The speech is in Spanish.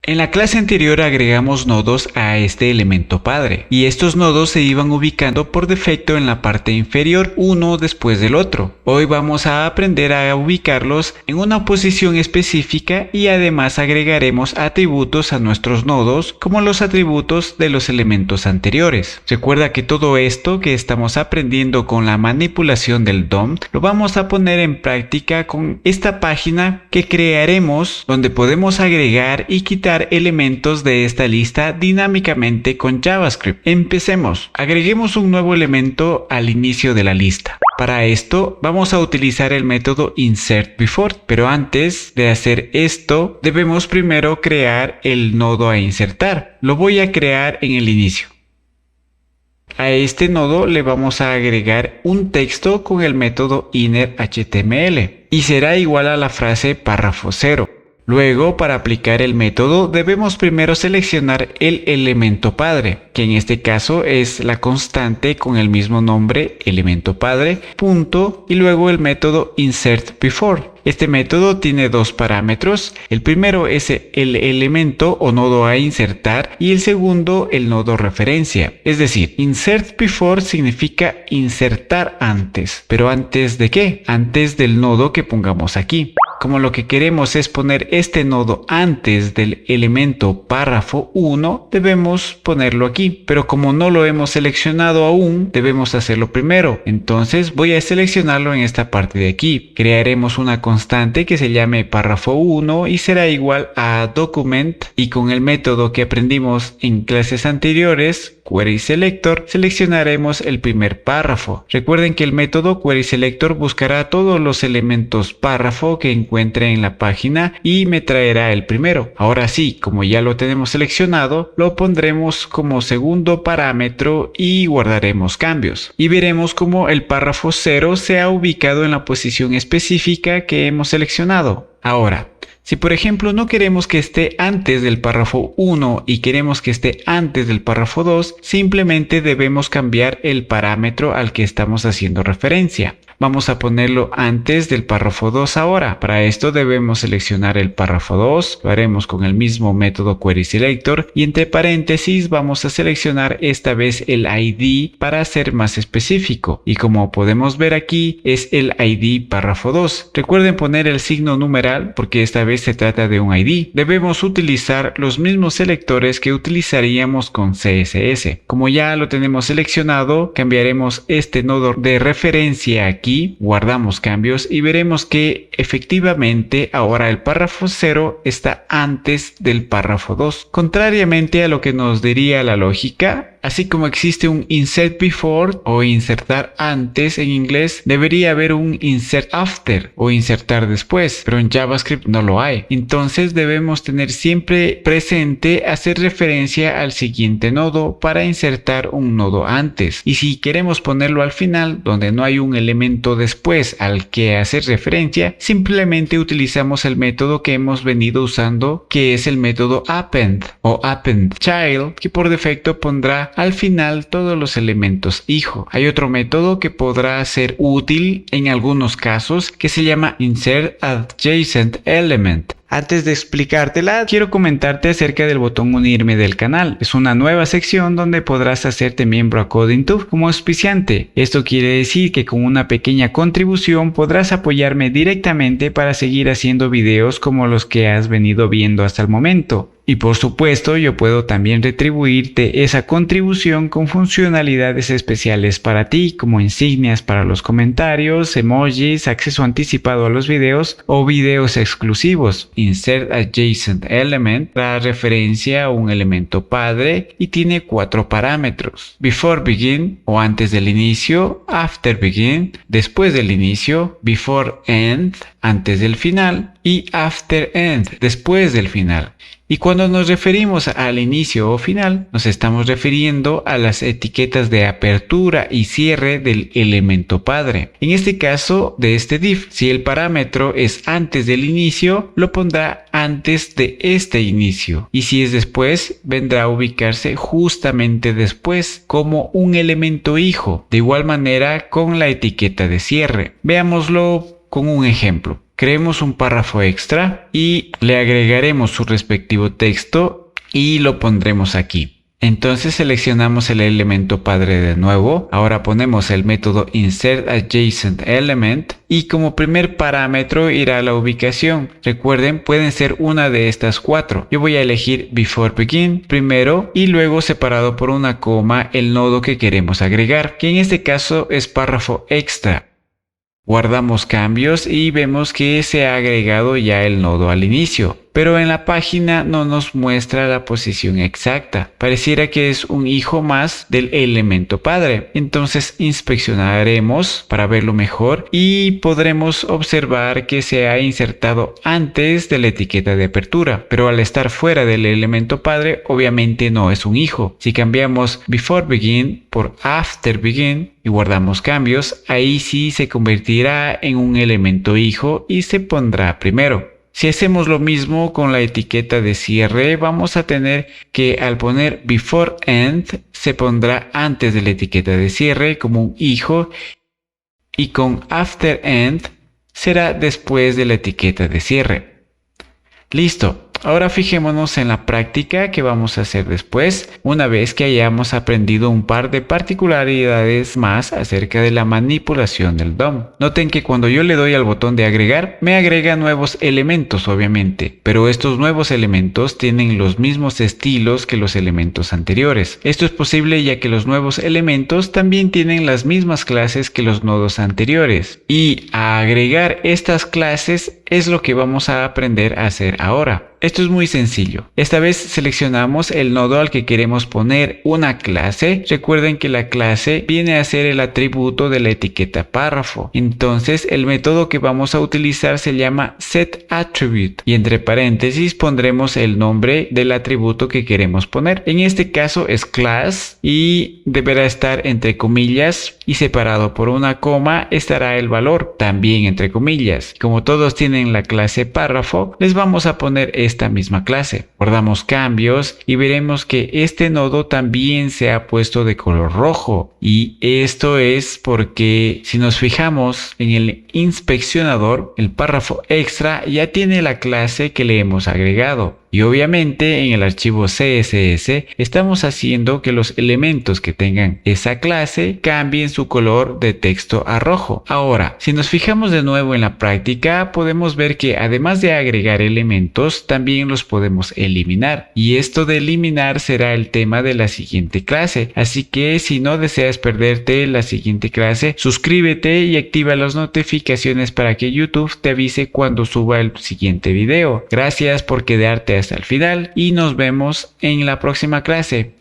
En la clase anterior agregamos nodos a este elemento padre y estos nodos se iban ubicando por defecto en la parte inferior, uno después del otro. Hoy vamos a aprender a ubicarlos en una posición específica y además agregaremos atributos a nuestros nodos como los atributos de los elementos anteriores. Recuerda que todo esto que estamos aprendiendo con la manipulación del DOM lo vamos a poner en práctica con esta página que crearemos, donde podemos agregar y quitar elementos de esta lista dinámicamente con JavaScript. Empecemos. Agreguemos un nuevo elemento al inicio de la lista. Para esto vamos a utilizar el método insertBefore, pero antes de hacer esto debemos primero crear el nodo a insertar. Lo voy a crear en el inicio. A este nodo le vamos a agregar un texto con el método innerHTML y será igual a la frase párrafo 0. Luego, para aplicar el método, debemos primero seleccionar el elemento padre, que en este caso es la constante con el mismo nombre, elemento padre, punto, y luego el método insertBefore. Este método tiene dos parámetros. El primero es el elemento o nodo a insertar y el segundo el nodo referencia. Es decir, insertBefore significa insertar antes. ¿Pero antes de qué? Antes del nodo que pongamos aquí. Como lo que queremos es poner este nodo antes del elemento párrafo 1, debemos ponerlo aquí. Pero como no lo hemos seleccionado aún, debemos hacerlo primero. Entonces voy a seleccionarlo en esta parte de aquí. Crearemos una constante que se llame párrafo 1 y será igual a document, y con el método que aprendimos en clases anteriores, querySelector, seleccionaremos el primer párrafo. Recuerden que el método querySelector buscará todos los elementos párrafo que encuentre en la página y me traerá el primero. Ahora sí, como ya lo tenemos seleccionado, lo pondremos como segundo parámetro y guardaremos cambios. Y veremos cómo el párrafo 0 se ha ubicado en la posición específica que hemos seleccionado. Ahora, si por ejemplo no queremos que esté antes del párrafo 1 y queremos que esté antes del párrafo 2, simplemente debemos cambiar el parámetro al que estamos haciendo referencia. Vamos a ponerlo antes del párrafo 2 ahora. Para esto debemos seleccionar el párrafo 2, lo haremos con el mismo método querySelector y entre paréntesis vamos a seleccionar esta vez el ID para ser más específico. Y como podemos ver aquí es el ID párrafo 2. Recuerden poner el signo numeral porque esta vez se trata de un ID. Debemos utilizar los mismos selectores que utilizaríamos con CSS. Como ya lo tenemos seleccionado, cambiaremos este nodo de referencia aquí. Guardamos cambios y veremos que efectivamente ahora el párrafo 0 está antes del párrafo 2. Contrariamente a lo que nos diría la lógica, así como existe un insertBefore o insertar antes en inglés, debería haber un insertAfter o insertar después, pero en JavaScript no lo hay. Entonces debemos tener siempre presente hacer referencia al siguiente nodo para insertar un nodo antes. Y si queremos ponerlo al final, donde no hay un elemento después al que hacer referencia, simplemente utilizamos el método que hemos venido usando, que es el método append o appendChild, que por defecto pondrá al final todos los elementos hijo. Hay otro método que podrá ser útil en algunos casos que se llama insertAdjacentElement. Antes de explicártela, quiero comentarte acerca del botón unirme del canal. Es una nueva sección donde podrás hacerte miembro a CodingTube como auspiciante. Esto quiere decir que con una pequeña contribución podrás apoyarme directamente para seguir haciendo videos como los que has venido viendo hasta el momento. Y por supuesto, yo puedo también retribuirte esa contribución con funcionalidades especiales para ti, como insignias para los comentarios, emojis, acceso anticipado a los videos o videos exclusivos. InsertAdjacentElement da referencia a un elemento padre y tiene 4 parámetros. Before begin o antes del inicio, after begin después del inicio, before end antes del final y after end después del final. Y cuando nos referimos al inicio o final, nos estamos refiriendo a las etiquetas de apertura y cierre del elemento padre. En este caso de este div, si el parámetro es antes del inicio, lo pondrá antes de este inicio. Y si es después, vendrá a ubicarse justamente después, como un elemento hijo. De igual manera con la etiqueta de cierre. Veámoslo con un ejemplo. creemos un párrafo extra y le agregaremos su respectivo texto y lo pondremos aquí. Entonces seleccionamos el elemento padre de nuevo, ahora ponemos el método InsertAdjacentElement y como primer parámetro irá la ubicación. Recuerden, pueden ser una de estas cuatro. Yo voy a elegir BeforeBegin primero y luego separado por una coma el nodo que queremos agregar, que en este caso es párrafo extra. Guardamos cambios y vemos que se ha agregado ya el nodo al inicio, pero en la página no nos muestra la posición exacta. Pareciera que es un hijo más del elemento padre. Entonces inspeccionaremos para verlo mejor y podremos observar que se ha insertado antes de la etiqueta de apertura, pero al estar fuera del elemento padre obviamente no es un hijo. Si cambiamos BeforeBegin por AfterBegin y guardamos cambios, ahí sí se convertirá en un elemento hijo y se pondrá primero. Si hacemos lo mismo con la etiqueta de cierre, vamos a tener que al poner BeforeEnd se pondrá antes de la etiqueta de cierre como un hijo y con AfterEnd será después de la etiqueta de cierre. Listo. Ahora fijémonos en la práctica que vamos a hacer después, una vez que hayamos aprendido un par de particularidades más acerca de la manipulación del DOM. Noten que cuando yo le doy al botón de agregar, me agrega nuevos elementos obviamente, pero estos nuevos elementos tienen los mismos estilos que los elementos anteriores. Esto es posible ya que los nuevos elementos también tienen las mismas clases que los nodos anteriores. Y a agregar estas clases es lo que vamos a aprender a hacer ahora. Esto es muy sencillo. Esta vez seleccionamos el nodo al que queremos poner una clase. Recuerden que la clase viene a ser el atributo de la etiqueta párrafo. Entonces el método que vamos a utilizar se llama setAttribute y entre paréntesis pondremos el nombre del atributo que queremos poner. En este caso es class y deberá estar entre comillas y separado por una coma estará el valor también entre comillas. Como todos tienen la clase párrafo, les vamos a poner esta misma clase. Guardamos cambios y veremos que este nodo también se ha puesto de color rojo y esto es porque si nos fijamos en el inspeccionador, el párrafo extra ya tiene la clase que le hemos agregado. Y obviamente en el archivo CSS estamos haciendo que los elementos que tengan esa clase cambien su color de texto a rojo. Ahora, si nos fijamos de nuevo en la práctica, podemos ver que además de agregar elementos, también los podemos eliminar. Y esto de eliminar será el tema de la siguiente clase. Así que si no deseas perderte la siguiente clase, suscríbete y activa las notificaciones para que YouTube te avise cuando suba el siguiente video. Gracias por quedarte hasta el final y nos vemos en la próxima clase.